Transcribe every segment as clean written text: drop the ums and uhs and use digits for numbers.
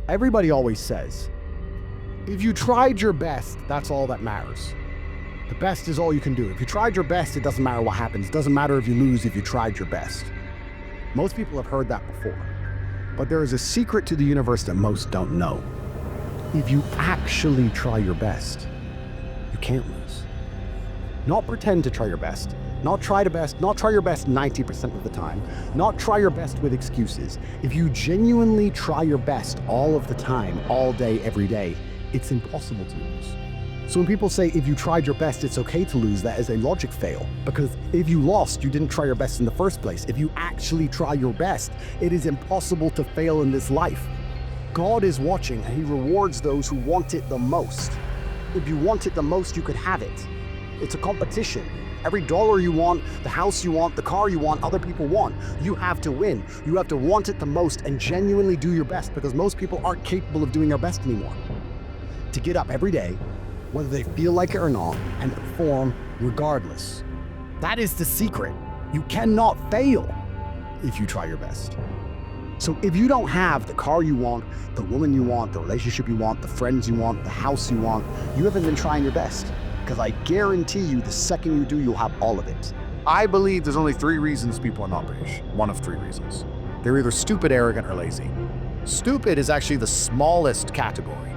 Everybody always says, if you tried your best, that's all that matters. The best is all you can do. If you tried your best, it doesn't matter what happens. It doesn't matter if you lose if you tried your best. Most people have heard that before. But there is a secret to the universe that most don't know. If you actually try your best, you can't lose. Not pretend to try your best. Not try your best 90% of the time. Not try your best with excuses. If you genuinely try your best all of the time, all day, every day, it's impossible to lose. So when people say, if you tried your best, it's okay to lose, that is a logic fail. Because if you lost, you didn't try your best in the first place. If you actually try your best, it is impossible to fail in this life. God is watching and he rewards those who want it the most. If you want it the most, you could have it. It's a competition. Every dollar you want, the house you want, the car you want, other people want. You have to win. You have to want it the most and genuinely do your best, because most people aren't capable of doing their best anymore. To get up every day, whether they feel like it or not, and perform regardless. That is the secret. You cannot fail if you try your best. So if you don't have the car you want, the woman you want, the relationship you want, the friends you want, the house you want, you haven't been trying your best. Because I guarantee you, the second you do, you'll have all of it. I believe there's only 3 reasons people are not rich. One of 3 reasons. They're either stupid, arrogant, or lazy. Stupid is actually the smallest category.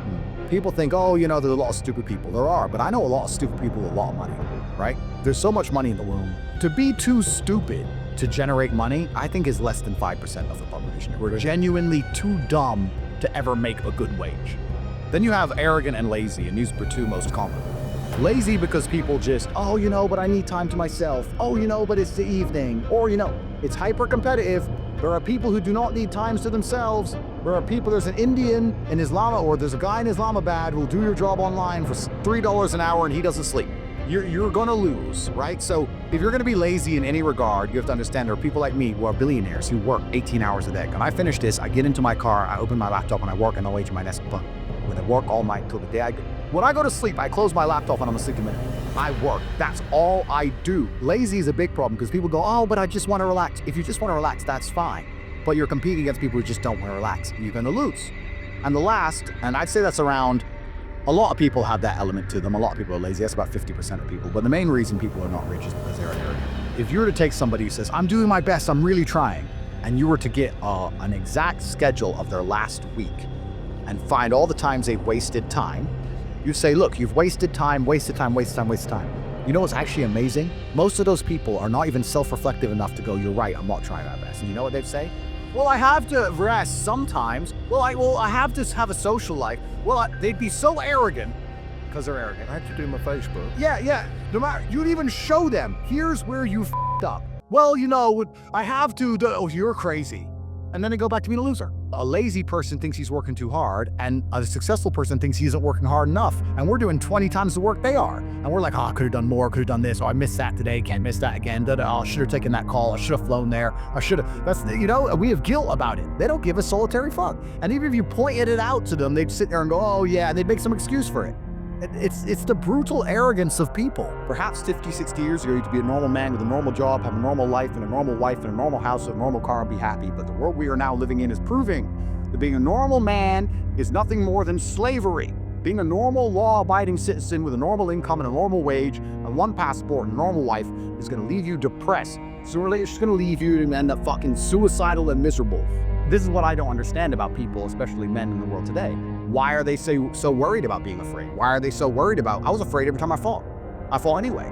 People think, oh, there's a lot of stupid people. There are, but I know a lot of stupid people with a lot of money, right? There's so much money in the room. To be too stupid to generate money, I think is less than 5% of the population. We're genuinely too dumb to ever make a good wage. Then you have arrogant and lazy, and these are the 2 most common. Lazy because people just, but I need time to myself. But it's the evening. Or, it's hyper competitive. There are people who do not need times to themselves. There's an Indian in Islam, or there's a guy in Islamabad who will do your job online for $3 an hour and he doesn't sleep. You're gonna lose, right? So if you're gonna be lazy in any regard, you have to understand there are people like me who are billionaires who work 18 hours a day. When I finish this, I get into my car, I open my laptop and I work and I'll wait to my next button. When I work all night till the day when I go to sleep, I close my laptop and I'm asleep in a minute. I work. That's all I do. Lazy is a big problem because people go, but I just want to relax. If you just want to relax, that's fine. But you're competing against people who just don't want to relax. You're going to lose. And the last, and I'd say that's around, a lot of people have that element to them. A lot of people are lazy. That's about 50% of people. But the main reason people are not rich is because they're arrogant. If you were to take somebody who says, I'm doing my best, I'm really trying, and you were to get an exact schedule of their last week and find all the times they've wasted time, you say, look, you've wasted time. You know what's actually amazing? Most of those people are not even self-reflective enough to go, you're right, I'm not trying my best. And you know what they'd say? Well, I have to rest sometimes. I have to have a social life. They'd be so arrogant because they're arrogant. I have to do my Facebook. Yeah. No matter, you'd even show them, here's where you f***ed up. I have to, you're crazy. And then they go back to being a loser. A lazy person thinks he's working too hard, and a successful person thinks he isn't working hard enough. And we're doing 20 times the work they are. And we're like, I could have done more, could have done this. I missed that today, can't miss that again. I should have taken that call. I should have flown there. We have guilt about it. They don't give a solitary fuck. And even if you pointed it out to them, they'd sit there and go, oh yeah, and they'd make some excuse for it. It's the brutal arrogance of people. Perhaps 50, 60 years ago, you could be a normal man with a normal job, have a normal life and a normal wife and a normal house and a normal car and be happy. But the world we are now living in is proving that being a normal man is nothing more than slavery. Being a normal law-abiding citizen with a normal income and a normal wage and one passport and a normal life is gonna leave you depressed. Sooner or later, it's gonna leave you and end up fucking suicidal and miserable. This is what I don't understand about people, especially men in the world today. Why are they so worried about being afraid? Why are they so worried about, I was afraid every time I fall. I fall anyway.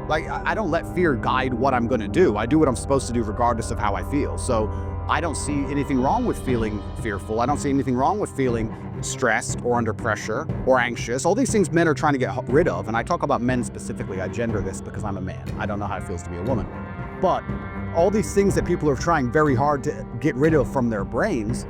I don't let fear guide what I'm gonna do. I do what I'm supposed to do regardless of how I feel. So I don't see anything wrong with feeling fearful. I don't see anything wrong with feeling stressed or under pressure or anxious. All these things men are trying to get rid of. And I talk about men specifically. I gender this because I'm a man. I don't know how it feels to be a woman. But all these things that people are trying very hard to get rid of from their brains,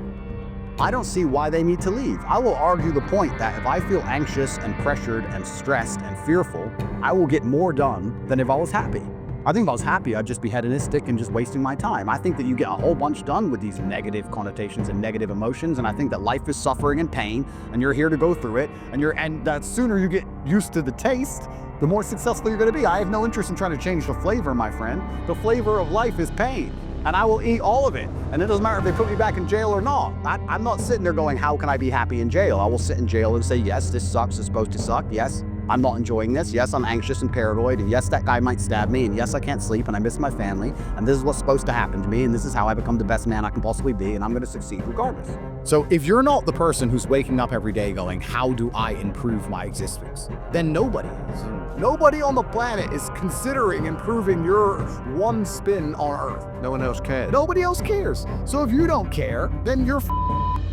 I don't see why they need to leave. I will argue the point that if I feel anxious and pressured and stressed and fearful, I will get more done than if I was happy. I think if I was happy, I'd just be hedonistic and just wasting my time. I think that you get a whole bunch done with these negative connotations and negative emotions, and I think that life is suffering and pain, and you're here to go through it, and the sooner you get used to the taste, the more successful you're gonna be. I have no interest in trying to change the flavor, my friend. The flavor of life is pain. and I will eat all of it. And it doesn't matter if they put me back in jail or not. I'm not sitting there going, how can I be happy in jail? I will sit in jail and say, yes, this sucks, it's supposed to suck. Yes, I'm not enjoying this. Yes, I'm anxious and paranoid. And yes, that guy might stab me. And yes, I can't sleep and I miss my family. And this is what's supposed to happen to me. And this is how I become the best man I can possibly be. And I'm going to succeed regardless. So if you're not the person who's waking up every day going, how do I improve my existence? Then nobody is. Nobody on the planet is considering improving your one spin on Earth. No one else cares. Nobody else cares. So if you don't care, then you're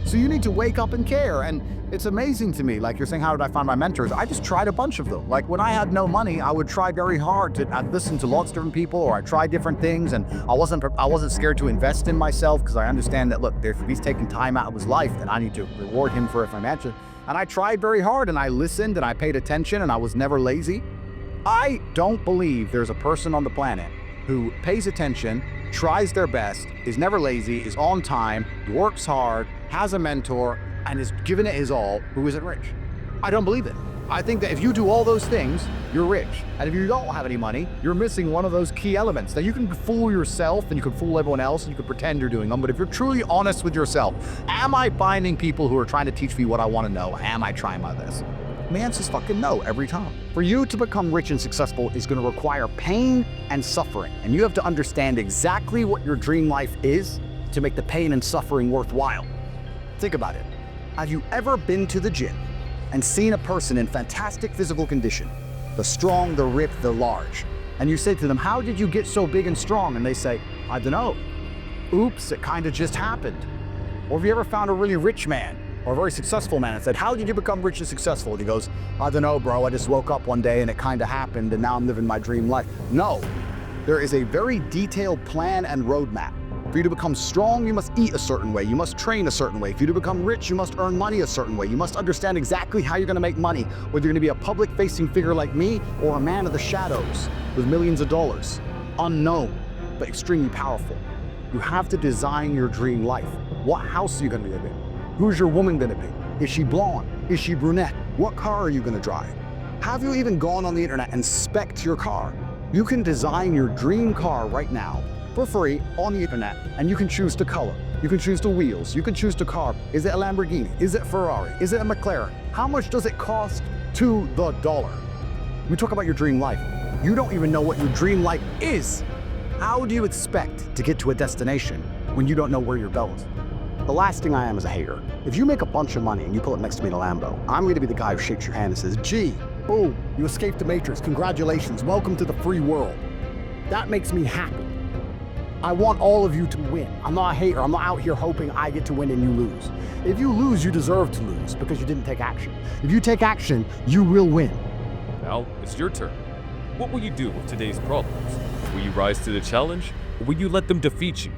so you need to wake up and care. And it's amazing to me, like you're saying, how did I find my mentors? I just tried a bunch of them. Like when I had no money, I would try very hard I'd listen to lots of different people, or I tried different things, and I wasn't scared to invest in myself because I understand that, look, if he's taking time out of his life, then I need to reward him for it financially. And I tried very hard, and I listened, and I paid attention, and I was never lazy. I don't believe there's a person on the planet who pays attention, tries their best, is never lazy, is on time, works hard, has a mentor, and is giving it his all, who isn't rich. I don't believe it. I think that if you do all those things, you're rich. And if you don't have any money, you're missing one of those key elements. Now you can fool yourself and you can fool everyone else and you can pretend you're doing them, but if you're truly honest with yourself, am I finding people who are trying to teach me what I want to know? Am I trying my best? The answer is fucking no every time. For you to become rich and successful is going to require pain and suffering. And you have to understand exactly what your dream life is to make the pain and suffering worthwhile. Think about it. Have you ever been to the gym and seen a person in fantastic physical condition, the strong, the ripped, the large, and you say to them, how did you get so big and strong? And they say, I don't know. Oops, it kind of just happened. Or have you ever found a really rich man or a very successful man and said, how did you become rich and successful? And he goes, I don't know, bro. I just woke up one day and it kind of happened and now I'm living my dream life. No, there is a very detailed plan and roadmap. For you to become strong, you must eat a certain way. You must train a certain way. For you to become rich, you must earn money a certain way. You must understand exactly how you're going to make money, whether you're going to be a public-facing figure like me or a man of the shadows with millions of dollars. Unknown, but extremely powerful. You have to design your dream life. What house are you going to live in? Who's your woman going to be? Is she blonde? Is she brunette? What car are you going to drive? Have you even gone on the internet and spec'd your car? You can design your dream car right now for free on the internet, and you can choose the color, you can choose the wheels, you can choose the car. Is it a Lamborghini? Is it Ferrari? Is it a McLaren? How much does it cost to the dollar? We talk about your dream life. You don't even know what your dream life is. How do you expect to get to a destination when you don't know where you're going? The last thing I am is a hater. If you make a bunch of money and you pull up next to me in a Lambo, I'm going to be the guy who shakes your hand and says, gee, oh, you escaped the Matrix, congratulations, welcome to the free world. That makes me happy. I want all of you to win. I'm not a hater. I'm not out here hoping I get to win and you lose. If you lose, you deserve to lose because you didn't take action. If you take action, you will win. Now, it's your turn. What will you do with today's problems? Will you rise to the challenge, or will you let them defeat you?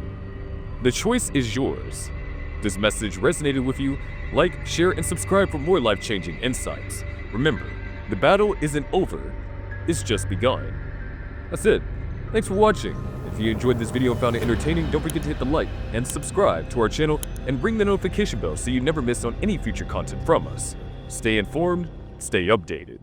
The choice is yours. If this message resonated with you, like, share, and subscribe for more life-changing insights. Remember, the battle isn't over, it's just begun. That's it. Thanks for watching. If you enjoyed this video and found it entertaining, don't forget to hit the like and subscribe to our channel and ring the notification bell so you never miss on any future content from us. Stay informed, stay updated.